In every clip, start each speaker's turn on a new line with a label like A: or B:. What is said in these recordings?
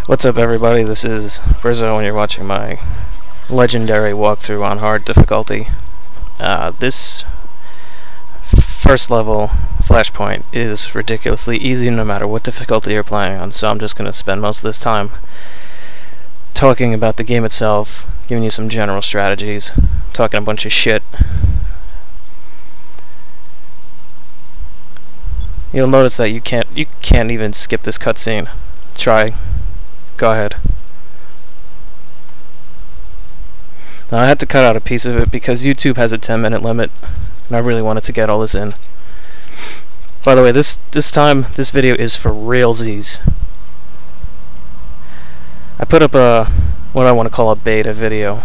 A: What's up, everybody? This is Brizzo, and you're watching my legendary walkthrough on hard difficulty. This first level, Flashpoint, is ridiculously easy no matter what difficulty you're playing on, so I'm just going to spend most of this time talking about the game itself, giving you some general strategies, talking a bunch of shit. You'll notice that you can't even skip this cutscene. Try. Go ahead. Now, I had to cut out a piece of it because YouTube has a 10-minute limit, and I really wanted to get all this in. By the way, this video is for realsies. I put up what I want to call a beta video,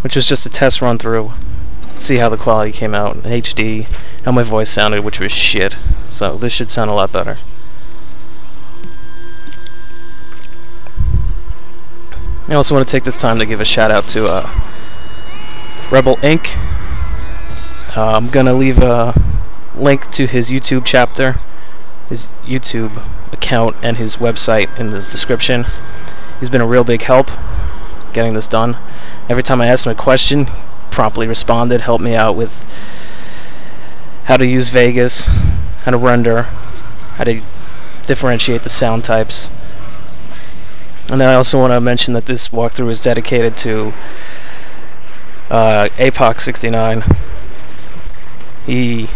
A: which was just a test run through, see how the quality came out in HD, how my voice sounded, which was shit. So this should sound a lot better. I also want to take this time to give a shout out to Rebel Inc. I'm gonna leave a link to his YouTube chapter, his YouTube account, and his website in the description. He's been a real big help getting this done. Every time I asked him a question, promptly responded, helped me out with how to use Vegas, how to render, how to differentiate the sound types. And I also want to mention that this walkthrough is dedicated to APOC69. He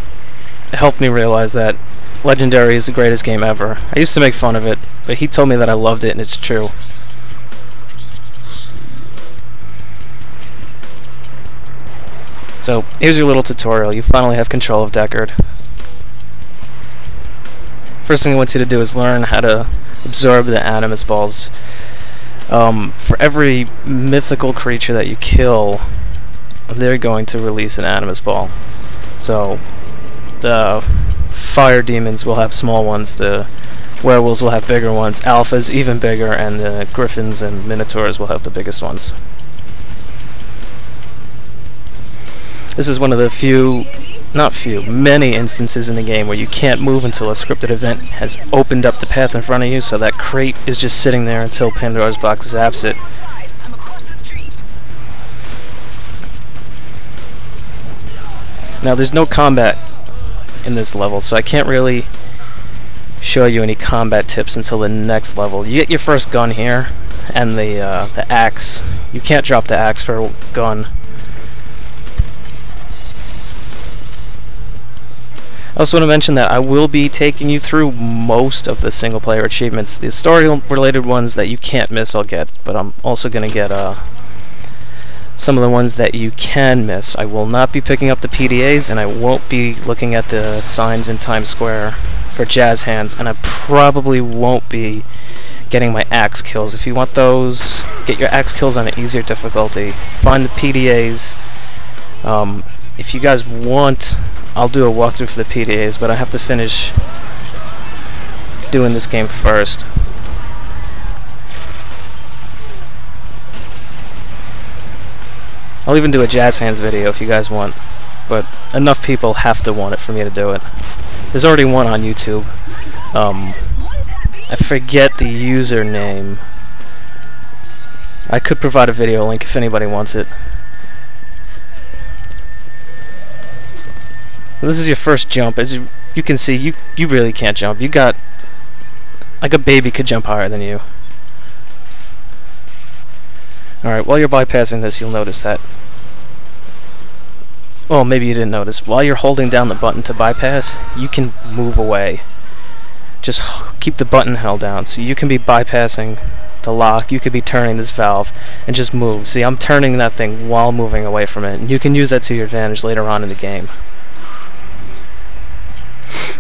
A: helped me realize that Legendary is the greatest game ever. I used to make fun of it, but he told me that I loved it, and it's true. So, here's your little tutorial. You finally have control of Deckard. First thing I want you to do is learn how to absorb the Animus Balls. For every mythical creature that you kill, they're going to release an Animus Ball. So, the fire demons will have small ones, the werewolves will have bigger ones, alphas even bigger, and the griffins and minotaurs will have the biggest ones. This is one of the many instances in the game where you can't move until a scripted event has opened up the path in front of you, so that crate is just sitting there until Pandoras Box zaps it. Now, there's no combat in this level, so I can't really show you any combat tips until the next level. You get your first gun here, and the axe. You can't drop the axe for a gun. I also want to mention that I will be taking you through most of the single-player achievements. The story-related ones that you can't miss I'll get, but I'm also going to get some of the ones that you can miss. I will not be picking up the PDAs, and I won't be looking at the signs in Times Square for jazz hands, and I probably won't be getting my axe kills. If you want those, get your axe kills on an easier difficulty. Find the PDAs. If you guys want, I'll do a walkthrough for the PDAs, but I have to finish doing this game first. I'll even do a jazz hands video if you guys want, but enough people have to want it for me to do it. There's already one on YouTube. I forget the username. I could provide a video link if anybody wants it. This is your first jump. As you can see, you really can't jump. You got, like, a baby could jump higher than you. Alright, while you're bypassing this, you'll notice that. Well, maybe you didn't notice. While you're holding down the button to bypass, you can move away. Just keep the button held down. So you can be bypassing the lock, you could be turning this valve, and just move. See, I'm turning that thing while moving away from it, and you can use that to your advantage later on in the game.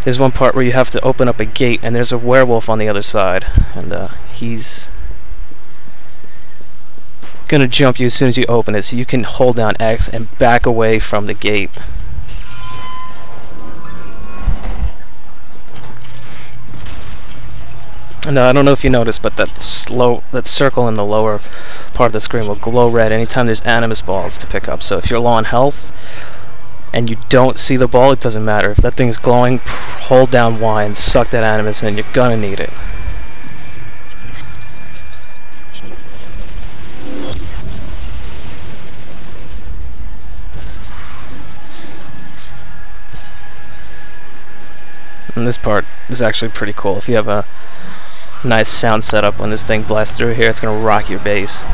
A: There's one part where you have to open up a gate, and there's a werewolf on the other side, and he's gonna jump you as soon as you open it, so you can hold down X and back away from the gate. And I don't know if you noticed, but that circle in the lower part of the screen will glow red anytime there's Animus Balls to pick up. So if you're low on health and you don't see the ball, it doesn't matter. If that thing's glowing, hold down Y and suck that Animus in. You're gonna need it. And this part is actually pretty cool. If you have a nice sound setup when this thing blasts through here, it's gonna rock your bass.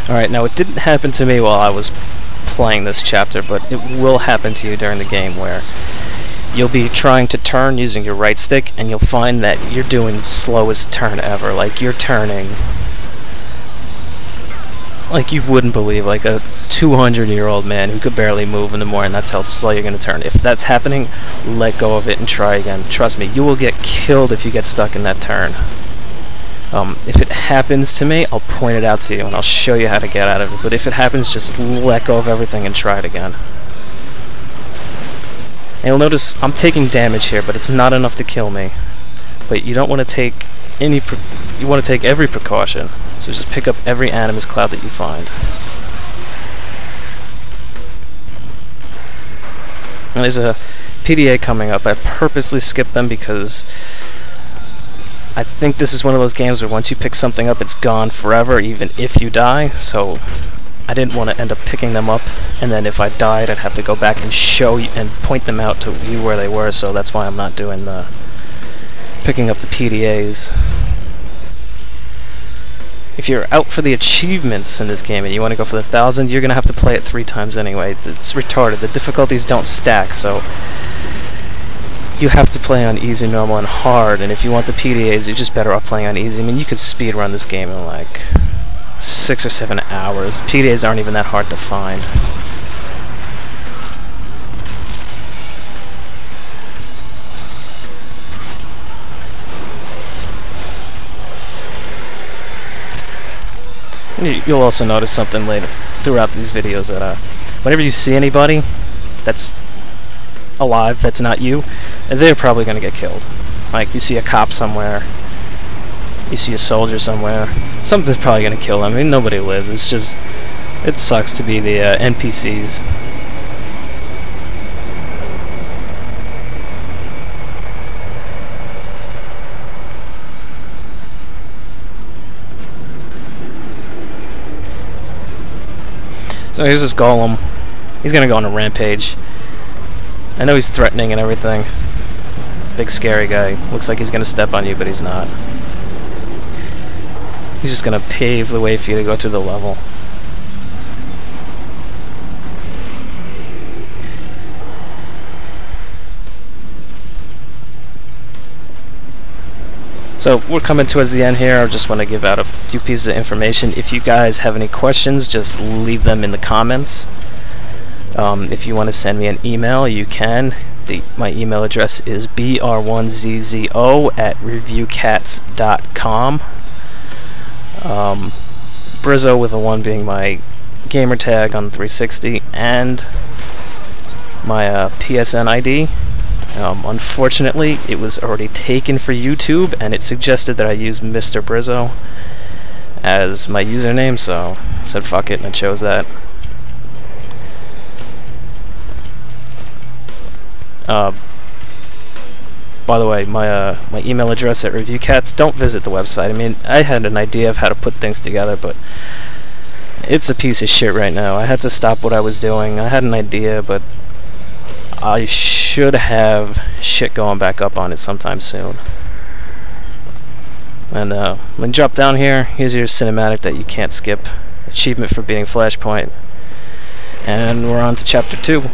A: Alright, now it didn't happen to me while I was playing this chapter, but it will happen to you during the game, where you'll be trying to turn using your right stick, and you'll find that you're doing the slowest turn ever. Like, you're turning like you wouldn't believe, like a 200-year-old man who could barely move in the morning. That's how slow you're going to turn. If that's happening, let go of it and try again. Trust me, you will get killed if you get stuck in that turn. If it happens to me, I'll point it out to you and I'll show you how to get out of it. But if it happens, just let go of everything and try it again. And you'll notice I'm taking damage here, but it's not enough to kill me. But you don't want to take any. You want to take every precaution. So just pick up every Animus cloud that you find. And there's a PDA coming up. I purposely skipped them because I think this is one of those games where once you pick something up, it's gone forever, even if you die. So I didn't want to end up picking them up, and then if I died, I'd have to go back and show you and point them out to you where they were. So that's why I'm not doing the picking up the PDAs. If you're out for the achievements in this game and you want to go for the 1,000, you're gonna have to play it 3 times anyway. It's retarded. The difficulties don't stack, so you have to play on easy, normal, and hard, and if you want the PDAs, you're just better off playing on easy. I mean, you could speed run this game in like 6 or 7 hours. PDAs aren't even that hard to find. And you'll also notice something later throughout these videos that whenever you see anybody that's alive, that's not you, they're probably going to get killed. Like, you see a cop somewhere, you see a soldier somewhere, something's probably going to kill them. I mean, nobody lives. It's just, it sucks to be the NPCs. So here's this golem. He's going to go on a rampage. I know he's threatening and everything. Big scary guy. Looks like he's gonna step on you, but he's not. He's just gonna pave the way for you to go through the level. So we're coming towards the end here. I just want to give out a few pieces of information. If you guys have any questions, just leave them in the comments. If you want to send me an email, you can. My email address is br1zzo@reviewcats.com. Brizzo with a 1 being my gamer tag on 360, and my PSN ID. Unfortunately, it was already taken for YouTube, and it suggested that I use Mr. Brizzo as my username, so I said fuck it, and I chose that. By the way, my email address at ReviewCats, don't visit the website. I mean, I had an idea of how to put things together, but it's a piece of shit right now. I had to stop what I was doing. I had an idea, but I should have shit going back up on it sometime soon. And when you drop down here, here's your cinematic that you can't skip. Achievement for beating Flashpoint. And we're on to Chapter 2.